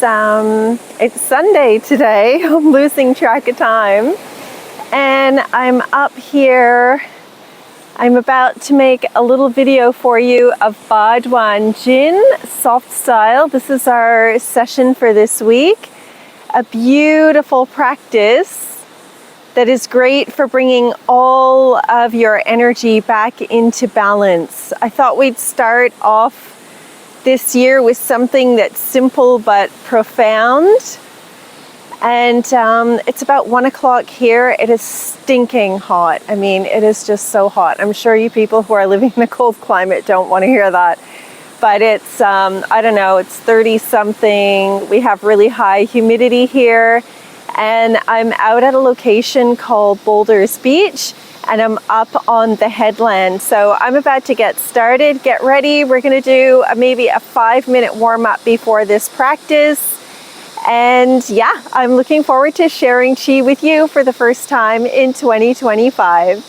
It's Sunday today. I'm losing track of time. And I'm up here. I'm about to make a little video for you of Ba Duan Jin, soft style. This is our session for this week. A beautiful practice that is great for bringing all of your energy back into balance. I thought we'd start off this year with something that's simple but profound. And it's about 1 o'clock here. It is stinking hot. I mean, it is just so hot. I'm sure you people who are living in a cold climate don't want to hear that. But it's, I don't know, it's 30 something. We have really high humidity here. And I'm out at a location called Boulders Beach, and I'm up on the headland. So I'm about to get started. Get ready. We're going to do maybe a 5-minute warm-up before this practice. And yeah, I'm looking forward to sharing Qi with you for the first time in 2025.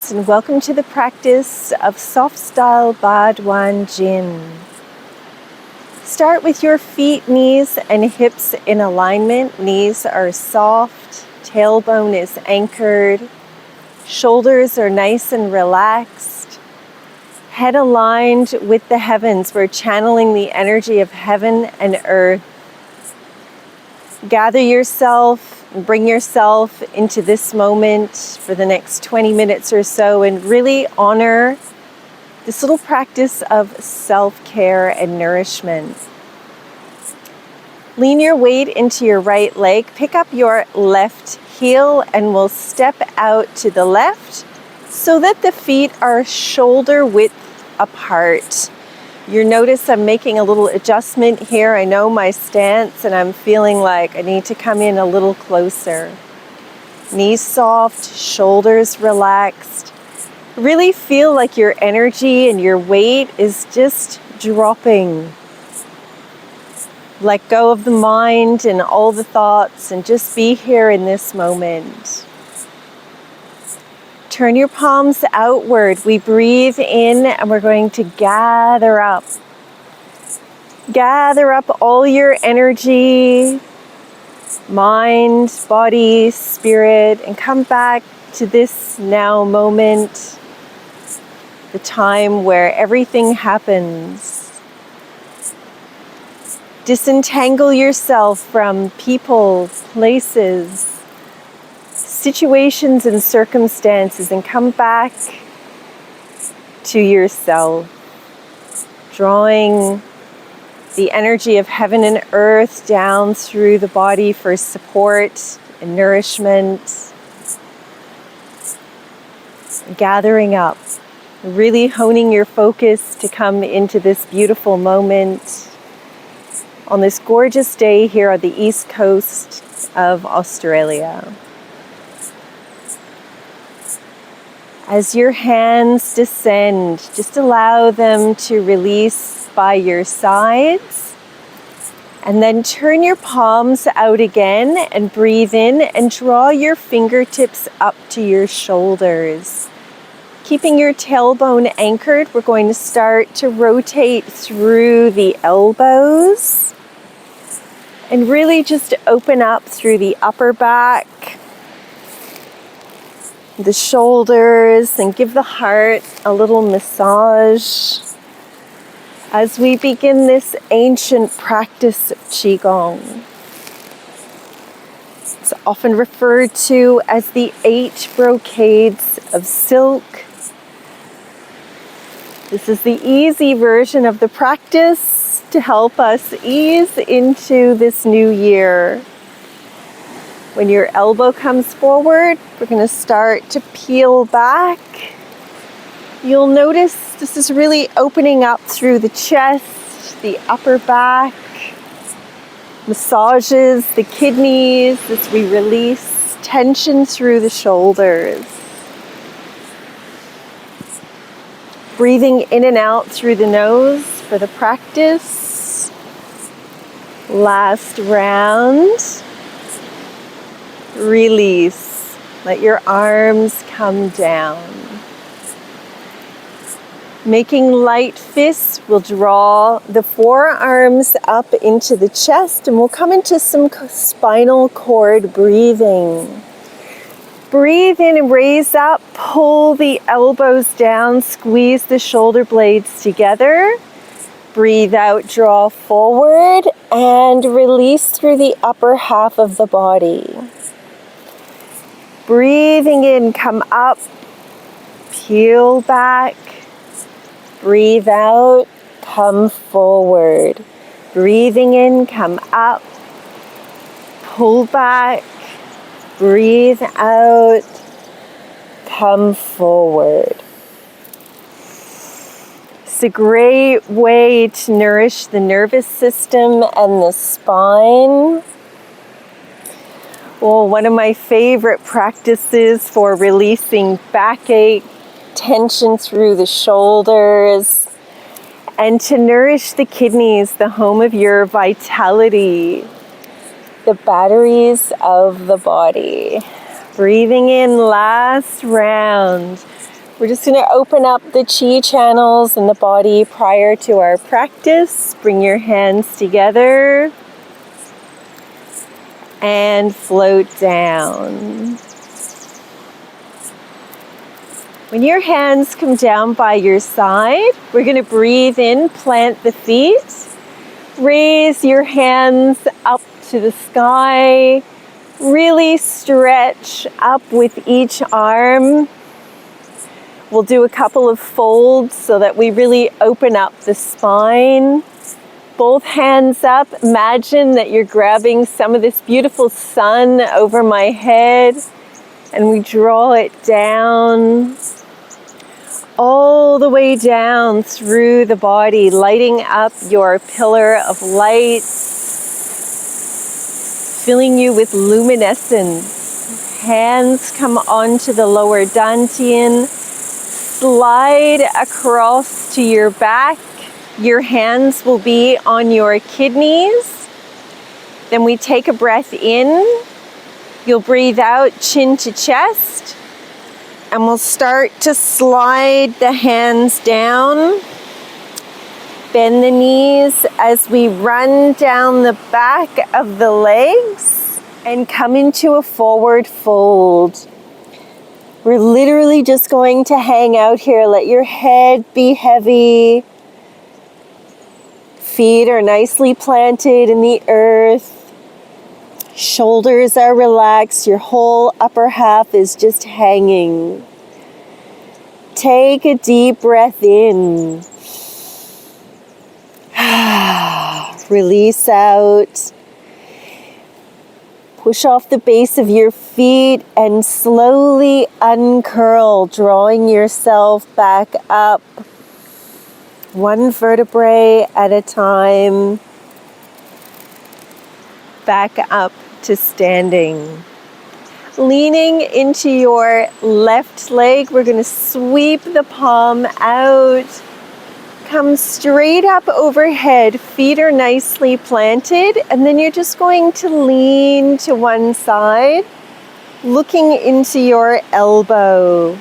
And welcome to the practice of soft style Ba Duan Jin. Start with your feet, knees, and hips in alignment. Knees are soft, tailbone is anchored, shoulders are nice and relaxed, head aligned with the heavens. We're channeling the energy of heaven and earth. Gather yourself and bring yourself into this moment for the next 20 minutes or so and really honor this little practice of self-care and nourishment. Lean your weight into your right leg. Pick up your left heel and we'll step out to the left so that the feet are shoulder width apart. You notice I'm making a little adjustment here. I know my stance and I'm feeling like I need to come in a little closer. Knees soft, shoulders relaxed. Really feel like your energy and your weight is just dropping. Let go of the mind and all the thoughts and just be here in this moment. Turn your palms outward. We breathe in and we're going to gather up. Gather up all your energy, mind, body, spirit, and come back to this now moment. The time where everything happens. Disentangle yourself from people, places, situations and circumstances and come back to yourself. Drawing the energy of heaven and earth down through the body for support and nourishment. Gathering up. Really honing your focus to come into this beautiful moment on this gorgeous day here on the east coast of Australia. As your hands descend, just allow them to release by your sides and then turn your palms out again and breathe in and draw your fingertips up to your shoulders. Keeping your tailbone anchored, we're going to start to rotate through the elbows and really just open up through the upper back, the shoulders, and give the heart a little massage as we begin this ancient practice of Qigong. It's often referred to as the 8 brocades of silk. This is the easy version of the practice to help us ease into this new year. When your elbow comes forward, we're going to start to peel back. You'll notice this is really opening up through the chest, the upper back, massages the kidneys as we release tension through the shoulders. Breathing in and out through the nose for the practice. Last round. Release. Let your arms come down. Making light fists, we'll draw the forearms up into the chest and we'll come into some spinal cord breathing. Breathe in and raise up, pull the elbows down, squeeze the shoulder blades together. Breathe out, draw forward and release through the upper half of the body. Breathing in, come up, peel back. Breathe out, come forward. Breathing in, come up, pull back. Breathe out, come forward. It's a great way to nourish the nervous system and the spine. Well, one of my favorite practices for releasing backache, tension through the shoulders, and to nourish the kidneys, the home of your vitality, the batteries of the body. Breathing in, last round. We're just going to open up the chi channels in the body prior to our practice. Bring your hands together and float down. When your hands come down by your side, we're going to breathe in, plant the feet, raise your hands up to the sky, really stretch up with each arm. We'll do a couple of folds so that we really open up the spine. Both hands up, imagine that you're grabbing some of this beautiful sun over my head and we draw it down. All the way down through the body, lighting up your pillar of light, filling you with luminescence. Hands come onto the lower dantian, slide across to your back. Your hands will be on your kidneys. Then we take a breath in. You'll breathe out, chin to chest. And we'll start to slide the hands down. Bend the knees as we run down the back of the legs and come into a forward fold. We're literally just going to hang out here. Let your head be heavy. Feet are nicely planted in the earth. Shoulders are relaxed. Your whole upper half is just hanging. Take a deep breath in. Release out. Push off the base of your feet and slowly uncurl, drawing yourself back up. One vertebrae at a time. Back up to standing. Leaning into your left leg, we're going to sweep the palm out. Come straight up overhead, feet are nicely planted, and then you're just going to lean to one side, looking into your elbow.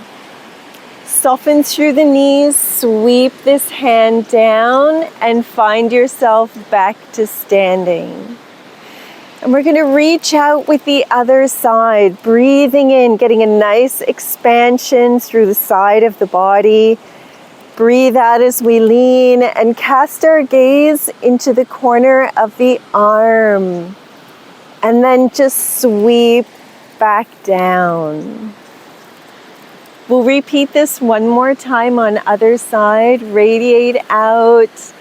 Soften through the knees, sweep this hand down, and find yourself back to standing. And we're going to reach out with the other side, breathing in, getting a nice expansion through the side of the body. Breathe out as we lean and cast our gaze into the corner of the arm. And then just sweep back down. We'll repeat this one more time on other side. Radiate out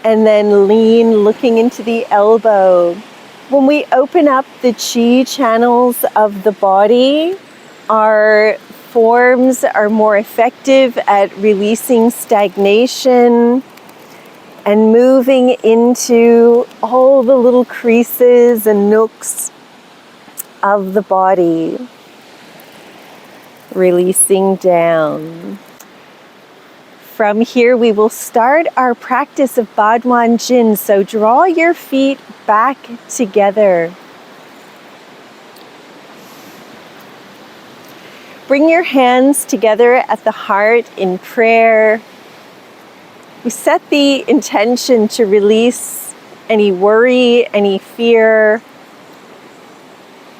and then lean, looking into the elbow. When we open up the chi channels of the body, our forms are more effective at releasing stagnation and moving into all the little creases and nooks of the body. Releasing down. From here, we will start our practice of Ba Duan Jin. So draw your feet back together. Bring your hands together at the heart in prayer. We set the intention to release any worry, any fear,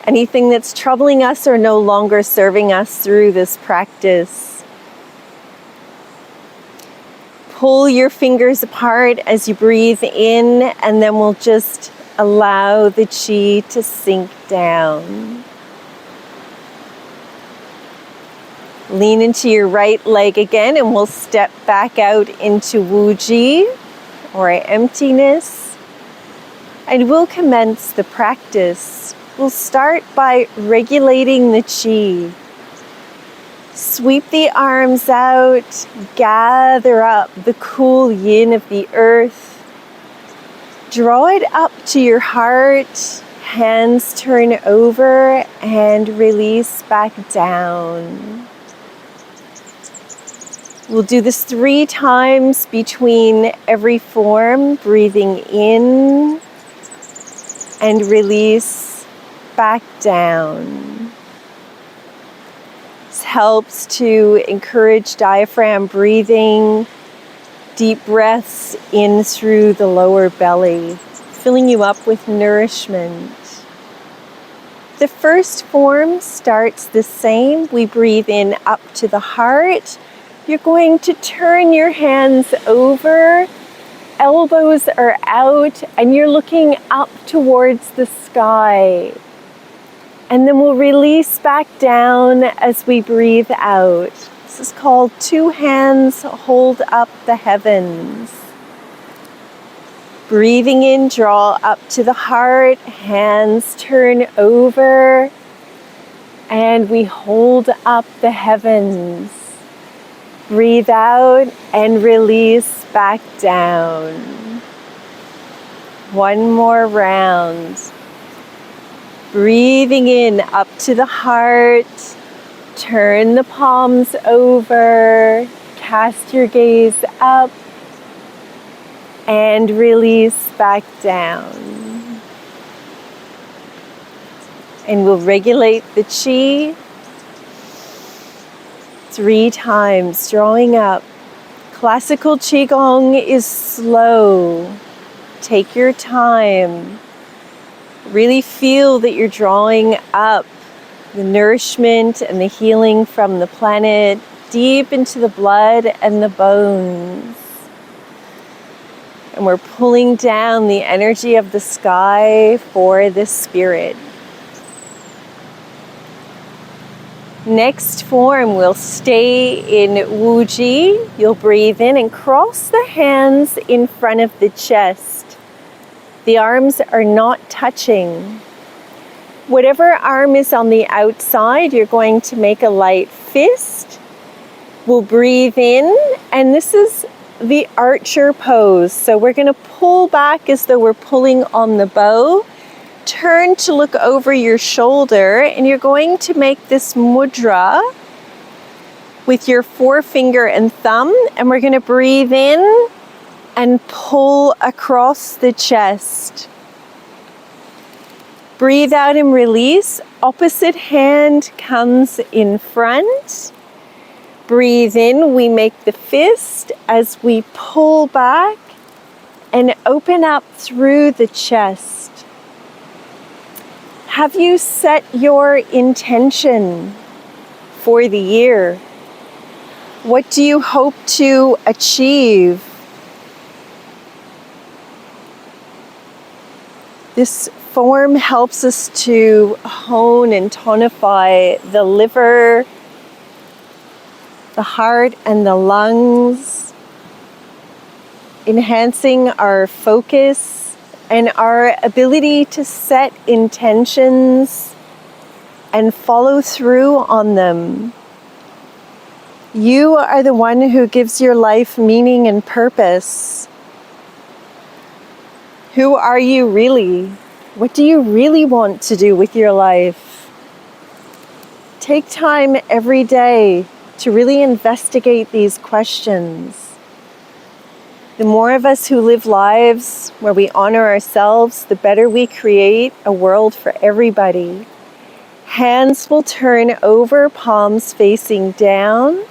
anything that's troubling us or no longer serving us through this practice. Pull your fingers apart as you breathe in, and then we'll just allow the qi to sink down. Lean into your right leg again, and we'll step back out into Wuji, or emptiness. And we'll commence the practice. We'll start by regulating the qi. Sweep the arms out, gather up the cool yin of the earth. Draw it up to your heart, hands turn over, and release back down. We'll do this 3 times between every form, breathing in and release back down. This helps to encourage diaphragm breathing, deep breaths in through the lower belly, filling you up with nourishment. The first form starts the same. We breathe in up to the heart. You're going to turn your hands over, elbows are out, and you're looking up towards the sky. And then we'll release back down as we breathe out. This is called 2 hands hold up the heavens. Breathing in, draw up to the heart, hands turn over, and we hold up the heavens. Breathe out and release back down. One more round. Breathing in up to the heart. Turn the palms over. Cast your gaze up. And release back down. And we'll regulate the qi 3 times, drawing up. Classical Qigong is slow. Take your time. Really feel that you're drawing up the nourishment and the healing from the planet deep into the blood and the bones. And we're pulling down the energy of the sky for the spirit. Next form, we'll stay in Wuji. You'll breathe in and cross the hands in front of the chest. The arms are not touching. Whatever arm is on the outside, you're going to make a light fist. We'll breathe in, and this is the archer pose. So we're going to pull back as though we're pulling on the bow. Turn to look over your shoulder, and you're going to make this mudra with your forefinger and thumb, and we're going to breathe in and pull across the chest. Breathe out and release. Opposite hand comes in front. Breathe in, we make the fist as we pull back and open up through the chest. Have you set your intention for the year? What do you hope to achieve? This form helps us to hone and tonify the liver, the heart, and the lungs, enhancing our focus and our ability to set intentions and follow through on them. You are the one who gives your life meaning and purpose. Who are you really? What do you really want to do with your life? Take time every day to really investigate these questions. The more of us who live lives where we honor ourselves, the better we create a world for everybody. Hands will turn over, palms facing down.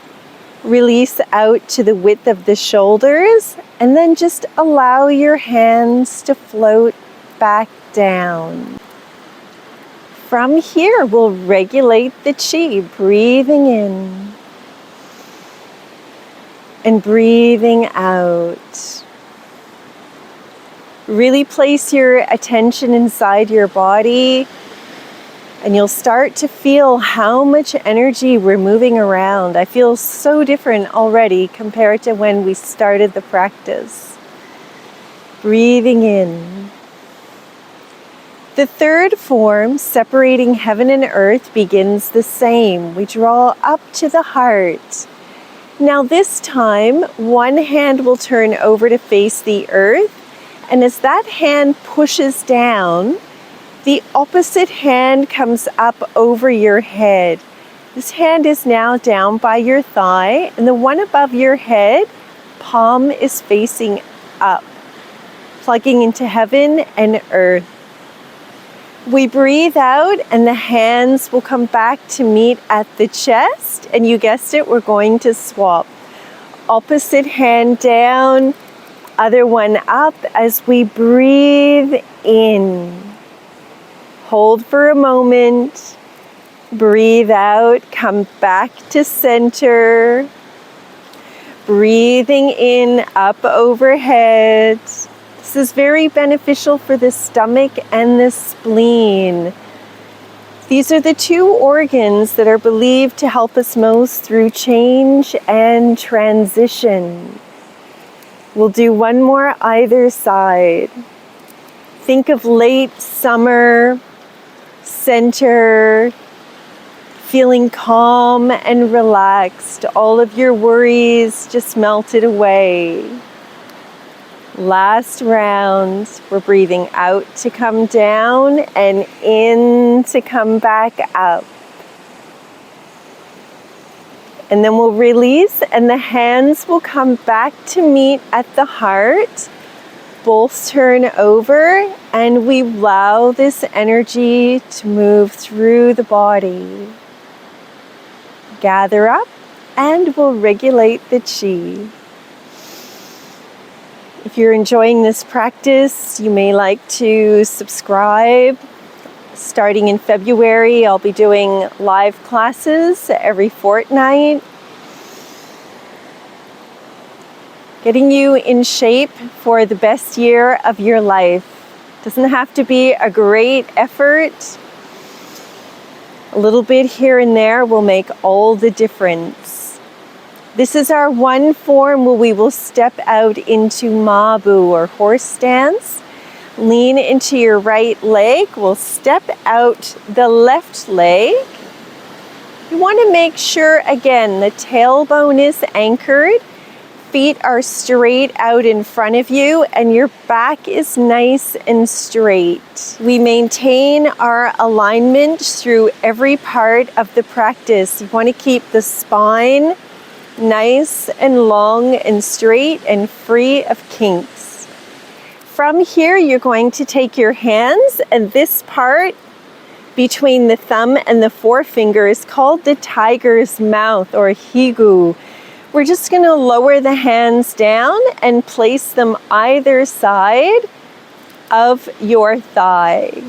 Release out to the width of the shoulders And then just allow your hands to float back down. From here, we'll regulate the qi, breathing in and breathing out. Really place your attention inside your body, and you'll start to feel how much energy we're moving around. I feel so different already compared to when we started the practice. Breathing in. The third form, separating heaven and earth, begins the same. We draw up to the heart. Now this time, one hand will turn over to face the earth, and as that hand pushes down, the opposite hand comes up over your head. This hand is now down by your thigh, and the one above your head, palm is facing up, plugging into heaven and earth. We breathe out, and the hands will come back to meet at the chest, and you guessed it, we're going to swap. Opposite hand down, other one up as we breathe in. Hold for a moment, breathe out, come back to center. Breathing in, up overhead. This is very beneficial for the stomach and the spleen. These are the two organs that are believed to help us most through change and transition. We'll do one more either side. Think of late summer, center, feeling calm and relaxed. All of your worries just melted away. Last round, we're breathing out to come down and in to come back up. And then we'll release, and the hands will come back to meet at the heart. Both turn over, and we allow this energy to move through the body. Gather up, and we'll regulate the qi. If you're enjoying this practice, you may like to subscribe. Starting in February, I'll be doing live classes every fortnight. Getting you in shape for the best year of your life. Doesn't have to be a great effort. A little bit here and there will make all the difference. This is our one form where we will step out into Mabu, or horse stance. Lean into your right leg. We'll step out the left leg. You want to make sure, again, the tailbone is anchored. Feet are straight out in front of you, and your back is nice and straight. We maintain our alignment through every part of the practice. You want to keep the spine nice and long and straight and free of kinks. From here, you're going to take your hands, and this part between the thumb and the forefinger is called the tiger's mouth, or higu. We're just going to lower the hands down and place them either side of your thigh.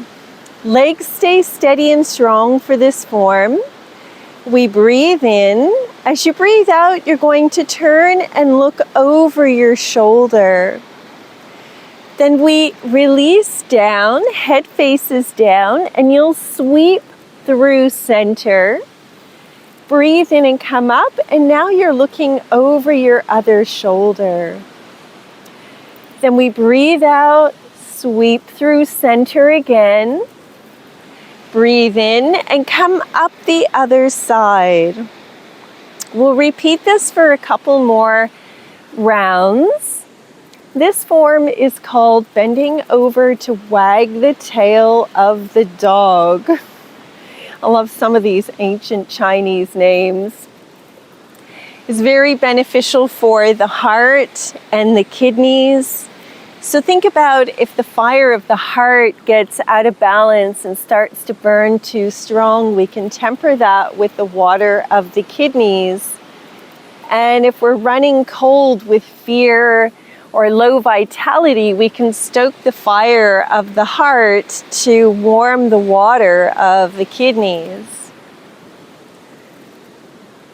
Legs stay steady and strong for this form. We breathe in. As you breathe out, you're going to turn and look over your shoulder. Then we release down, head faces down, and you'll sweep through center. Breathe in and come up, and now you're looking over your other shoulder. Then we breathe out, sweep through center again. Breathe in and come up the other side. We'll repeat this for a couple more rounds. This form is called bending over to wag the tail of the dog. I love some of these ancient Chinese names. It's very beneficial for the heart and the kidneys. So think about if the fire of the heart gets out of balance and starts to burn too strong, we can temper that with the water of the kidneys. And if we're running cold with fear or low vitality, we can stoke the fire of the heart to warm the water of the kidneys.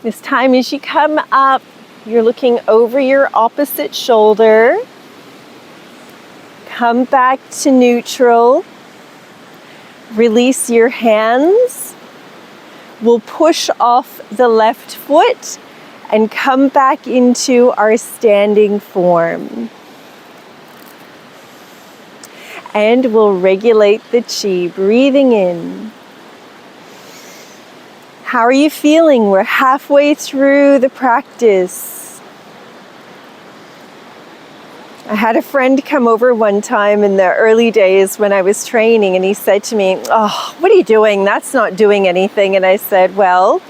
This time as you come up, you're looking over your opposite shoulder. Come back to neutral. Release your hands. We'll push off the left foot and come back into our standing form. And we'll regulate the chi, breathing in. How are you feeling? We're halfway through the practice. I had a friend come over one time in the early days when I was training, and he said to me, "Oh, what are you doing? That's not doing anything." And I said, "Well,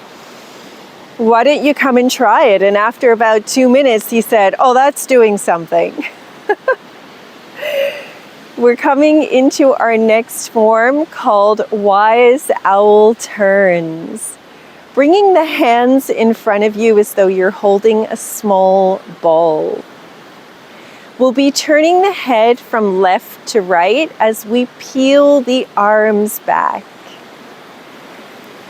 why don't you come and try it?" And after about 2 minutes, he said, "Oh, that's doing something." We're coming into our next form called Wise Owl Turns. Bringing the hands in front of you as though you're holding a small ball. We'll be turning the head from left to right as we peel the arms back.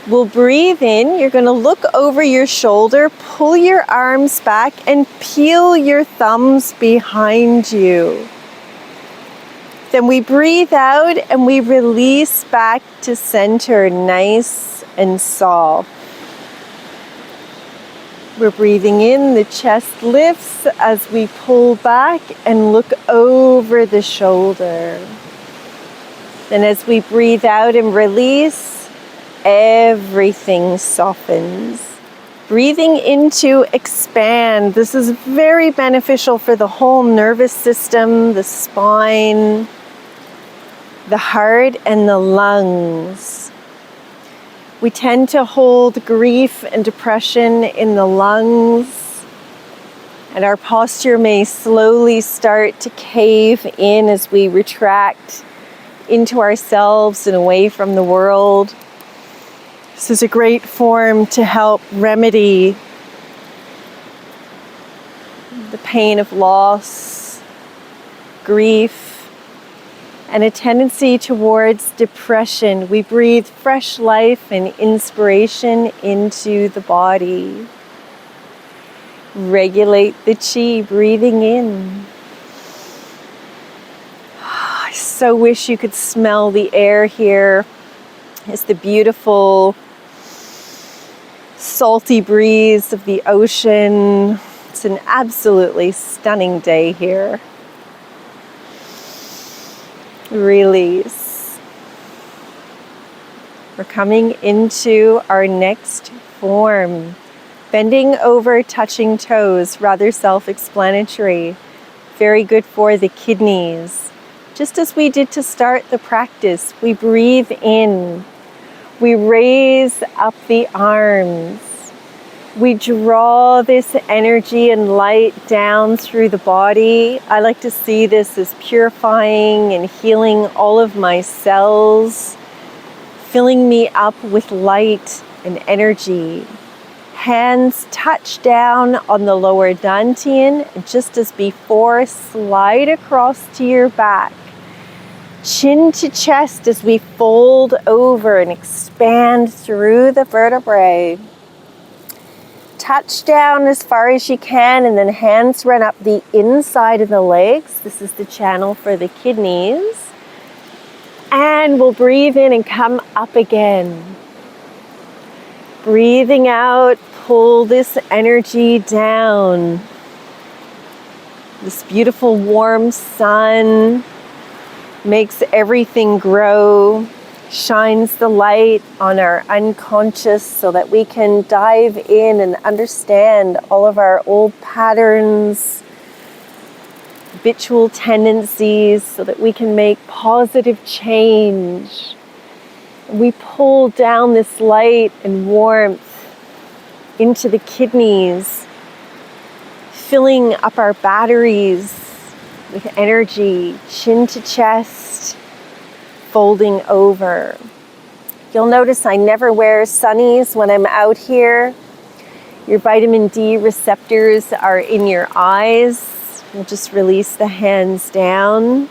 We'll breathe in. You're going to look over your shoulder, pull your arms back, and peel your thumbs behind you. Then we breathe out and we release back to center, nice and soft. We're breathing in, the chest lifts as we pull back and look over the shoulder. Then as we breathe out and release, everything softens. Breathing into expand. This is very beneficial for the whole nervous system, the spine, the heart, and the lungs. We tend to hold grief and depression in the lungs, and our posture may slowly start to cave in as we retract into ourselves and away from the world. This is a great form to help remedy the pain of loss, grief, and a tendency towards depression. We breathe fresh life and inspiration into the body. Regulate the chi, breathing in. I so wish you could smell the air here. It's the beautiful salty breeze of the ocean. It's an absolutely stunning day here. Release. We're coming into our next form. Bending over, touching toes, rather self-explanatory. Very good for the kidneys. Just as we did to start the practice, we breathe in. We raise up the arms. We draw this energy and light down through the body. I like to see this as purifying and healing all of my cells, filling me up with light and energy. Hands touch down on the lower dantian, just as before, slide across to your back. Chin to chest as we fold over and expand through the vertebrae. Touch down as far as you can, and then hands run up the inside of the legs. This is the channel for the kidneys. And we'll breathe in and come up again. Breathing out, pull this energy down. This beautiful warm sun makes everything grow, shines the light on our unconscious so that we can dive in and understand all of our old patterns, habitual tendencies, so that we can make positive change. We pull down this light and warmth into the kidneys, filling up our batteries with energy, chin to chest, folding over. You'll notice I never wear sunnies when I'm out here. Your vitamin D receptors are in your eyes. We'll just release the hands down.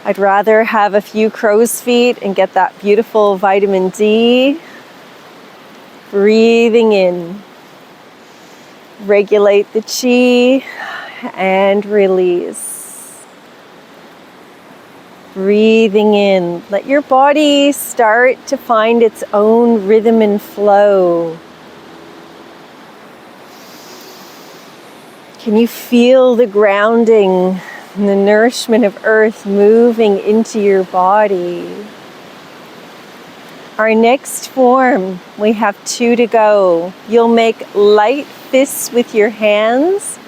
I'd rather have a few crow's feet and get that beautiful vitamin D. Breathing in. Regulate the chi and release. Breathing in. Let your body start to find its own rhythm and flow. Can you feel the grounding and the nourishment of earth moving into your body? Our next form, we have 2 to go. You'll make light fists with your hands.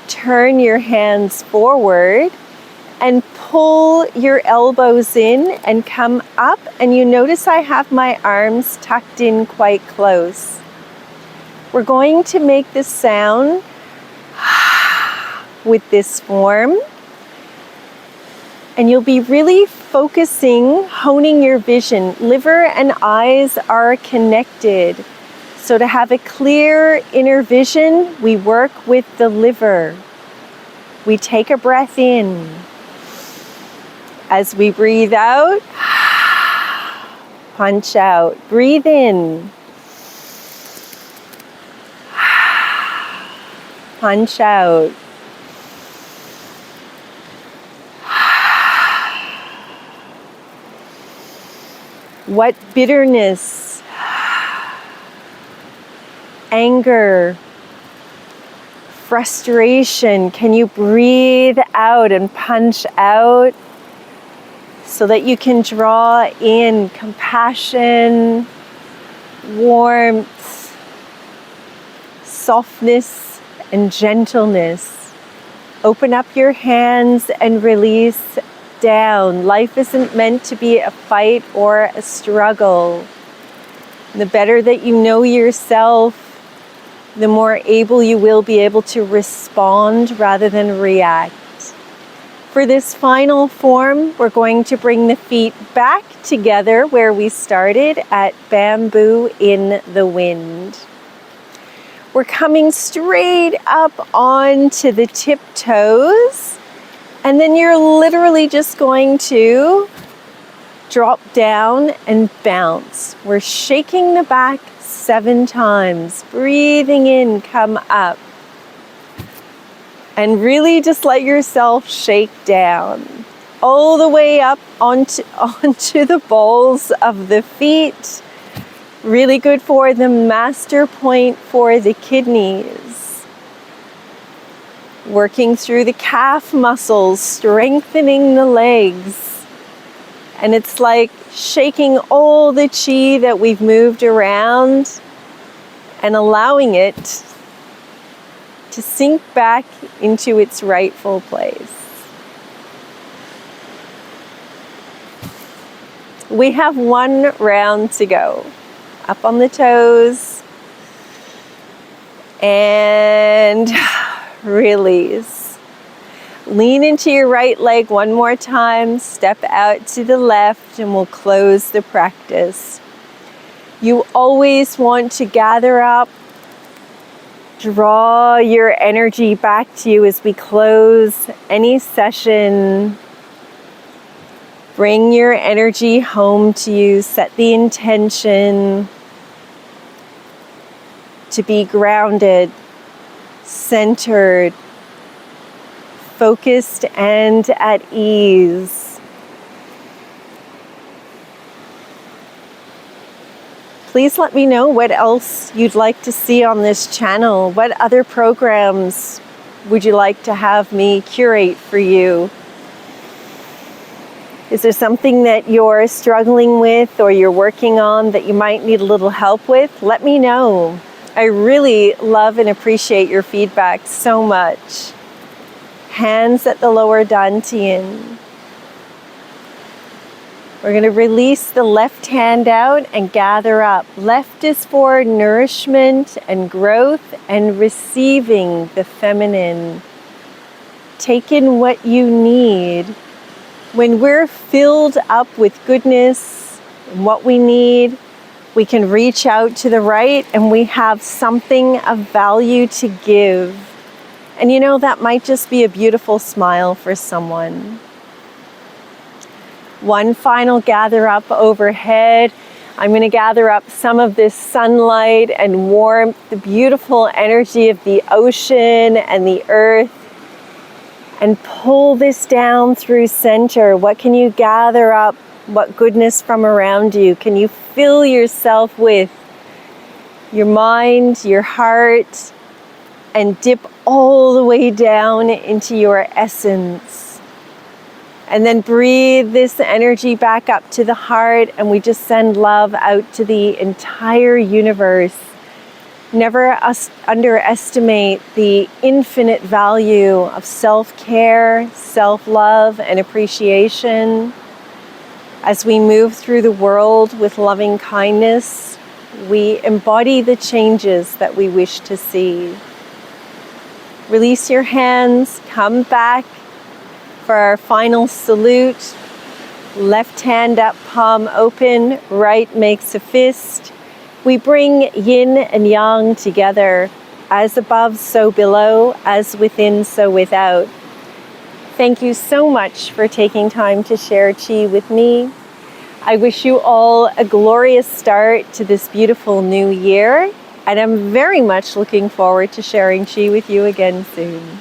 Turn your hands forward and pull your elbows in and come up. And you notice I have my arms tucked in quite close. We're going to make the sound with this form. And you'll be really focusing, honing your vision. Liver and eyes are connected. So to have a clear inner vision, we work with the liver. We take a breath in. As we breathe out, punch out. Breathe in. Punch out. What bitterness, anger, frustration, can you breathe out and punch out so that you can draw in compassion, warmth, softness, and gentleness. Open up your hands and release down. Life isn't meant to be a fight or a struggle. The better that you know yourself, the more able you will be able to respond rather than react. For this final form, we're going to bring the feet back together where we started at bamboo in the wind. We're coming straight up onto the tiptoes. And then you're literally just going to drop down and bounce. We're shaking the back 7 times. Breathing in, come up. And really just let yourself shake down. All the way up onto the balls of the feet. Really good for the master point for the kidneys. Working through the calf muscles, strengthening the legs. And it's like shaking all the chi that we've moved around and allowing it to sink back into its rightful place. We have 1 round to go. Up on the toes. And release. Lean into your right leg 1 more time. Step out to the left and we'll close the practice. You always want to gather up. Draw your energy back to you as we close any session. Bring your energy home to you. Set the intention to be grounded, centered, focused, and at ease. Please let me know what else you'd like to see on this channel. What other programs would you like to have me curate for you? Is there something that you're struggling with or you're working on that you might need a little help with? Let me know. I really love and appreciate your feedback so much. Hands at the lower dantian. We're going to release the left hand out and gather up. Left is for nourishment and growth and receiving the feminine. Take in what you need. When we're filled up with goodness and what we need, we can reach out to the right and we have something of value to give. And you know, that might just be a beautiful smile for someone. One final gather up overhead. I'm going to gather up some of this sunlight and warmth, the beautiful energy of the ocean and the earth, and pull this down through center. What can you gather up? What goodness from around you can you fill yourself with? Your mind, your heart, and dip all the way down into your essence. And then breathe this energy back up to the heart, and we just send love out to the entire universe. Never underestimate the infinite value of self-care, self-love, and appreciation. As we move through the world with loving kindness, we embody the changes that we wish to see. Release your hands, come back for our final salute. Left hand up, palm open, right makes a fist. We bring yin and yang together, as above, so below, as within, so without. Thank you so much for taking time to share Qi with me. I wish you all a glorious start to this beautiful new year, and I'm very much looking forward to sharing Qi with you again soon.